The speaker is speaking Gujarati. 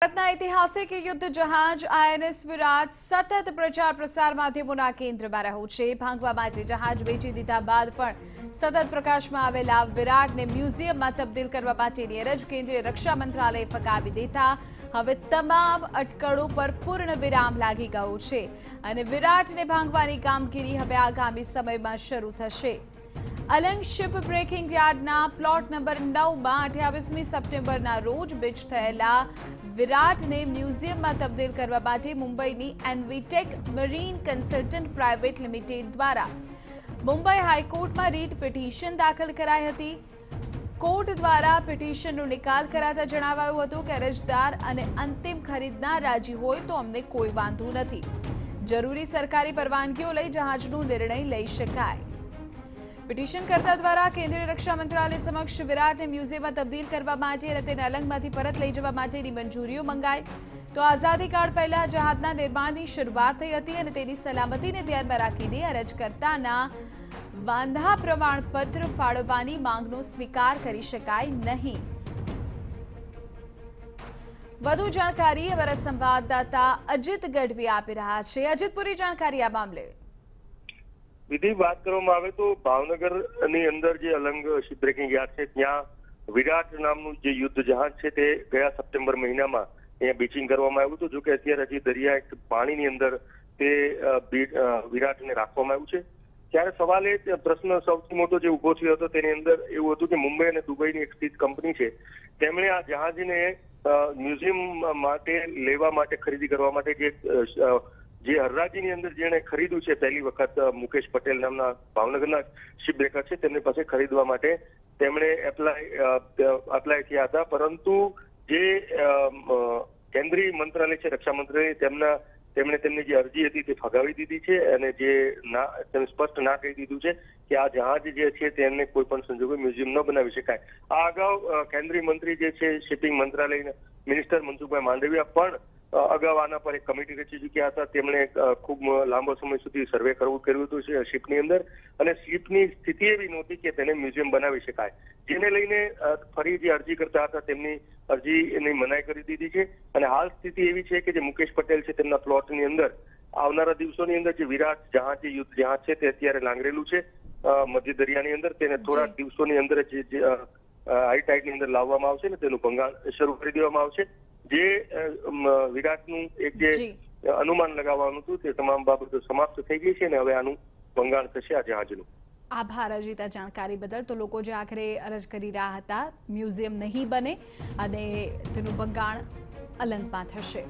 ભારતના ઐતિહાસિક યુદ્ધ જહાજ આઈએનએસ વિરાટ સતત પ્રચાર પ્રસાર માધ્યમોના કેન્દ્રમાં રહ્યું છે। ભાંગવા માટે જહાજ વેચી દીધા બાદ પણ સતત પ્રકાશમાં આવેલા વિરાટને મ્યુઝિયમમાં તબદીલ કરવા માટેની અરજ કેન્દ્રીય રક્ષા મંત્રાલયે ફગાવી દેતા હવે તમામ અટકળો પર પૂર્ણ વિરામ લાગી ગયો છે અને વિરાટને ભાંગવાની કામગીરી હવે આગામી સમયમાં શરૂ થશે। અલંગ શિપ બ્રેકિંગ યાર્ડના પ્લોટ નંબર 9માં 28મી સપ્ટેમ્બરના રોજ બીચ થયેલા વિરાટને મ્યુઝિયમમાં તબદીલ કરવા માટે મુંબઈની એનવીટેક મરીન કન્સલ્ટન્ટ પ્રાઇવેટ લિમિટેડ દ્વારા મુંબઈ હાઈકોર્ટમાં રીટ પિટિશન દાખલ કરાઈ હતી। કોર્ટ દ્વારા પિટિશનનો નિકાલ કરાતા જણાવાયું હતું કે અરજદાર અને અંતિમ ખરીદનાર રાજી હોય તો અમને કોઈ વાંધો નથી। જરૂરી સરકારી પરવાનગીઓ લઈ જહાજનો નિર્ણય લઈ શકાય। પિટિશનકર્તા દ્વારા કેન્દ્રીય રક્ષા મંત્રાલય સમક્ષ વિરાટને મ્યુઝિયમમાં તબદીલ કરવા માટે અને તેને અલંગમાંથી પરત લઈ જવા માટેની મંજૂરીઓ મંગાઈ તો આઝાદી કાળ પહેલા જહાજના નિર્માણની શરૂઆત થઈ હતી અને તેની સલામતીને ધ્યાનમાં રાખીને અરજકર્તાના વાંધા પ્રમાણપત્ર ફાળવવાની માંગનો સ્વીકાર કરી શકાય નહીં। વધુ જાણકારી અમારા સંવાદદાતા અજીત ગઢવી આપી રહ્યા છે। અજીત, પૂરી જાણકારી આ મામલે। વિધિ, વાત કરવામાં આવે તો ભાવનગરની અંદર જે અલંગ શિપ બ્રેકિંગ યાર્ડ છે ત્યાં વિરાટ નામનું જે યુદ્ધ જહાજ છે તે ગયા સપ્ટેમ્બર મહિનામાં અહીંયા બીચિંગ કરવામાં આવ્યું હતું। જો કે અત્યારે હજી દરિયા પાણીની અંદર તે વિરાટને રાખવામાં આવ્યું છે। ત્યારે સવાલ એ પ્રશ્ન સૌથી મોટો જે ઉભો થયો હતો તેની અંદર એવું હતું કે મુંબઈ અને દુબઈની એક સ્થિત કંપની છે તેમણે આ જહાજને મ્યુઝિયમ માટે લેવા માટે ખરીદી કરવા માટે જે હરરાજીની અંદર જેણે ખરીદ્યું છે પહેલી વખત મુકેશ પટેલ નામના ભાવનગરના શિપ બ્રેકર છે તેમની પાસે ખરીદવા માટે તેમણે એપ્લાય થયા હતા, પરંતુ જે કેન્દ્રીય મંત્રાલય છે રક્ષા મંત્રાલય તેમણે તેમની જે અરજી હતી તે ફગાવી દીધી છે અને તેમને સ્પષ્ટ ના કહી દીધું છે કે આ જહાજ જે છે તેને કોઈ પણ સંજોગો મ્યુઝિયમ ન બનાવી શકાય। આ અગાઉ કેન્દ્રીય મંત્રી જે છે શિપિંગ મંત્રાલયના મિનિસ્ટર મનસુખભાઈ માંડવિયા પણ અગાઉ આના પર એક કમિટી રચી ચૂક્યા હતા। તેમણે ખૂબ લાંબો સમય સુધી સર્વે કર્યું હતું શિપની અંદર અને શિપની સ્થિતિ એવી નહોતી કે તેને મ્યુઝિયમ બનાવી શકાય, જેને લઈને ફરી જે અરજી કરતા હતા તેમની અરજીની મનાઈ કરી દીધી છે અને હાલ સ્થિતિ એવી છે કે જે મુકેશ પટેલ છે તેમના પ્લોટની અંદર આવનારા દિવસોની અંદર જે વિરાટ જહાજ જે યુદ્ધ જહાજ છે તે અત્યારે લાંગરેલું છે મધ્ય દરિયાની અંદર, તેને થોડાક દિવસોની અંદર જે હાઈ ટાઈડની અંદર લાવવામાં આવશે ને તેનું ભંગાણ શરૂ કરી દેવામાં આવશે। જે વિરાટનું એક જે અનુમાન લગાવવાનું હતું તે તમામ બાબતો સમાપ્ત થઈ ગઈ છે અને હવે આનું ભંગાણ થશે આ જહાજનું। આભાર અજીત આ જાણકારી બદલ। તો લોકો જે આખરે અરજ કરી રહ્યા હતા મ્યુઝિયમ નહીં બને અને તેનું ભંગાણ અલંગમાં થશે।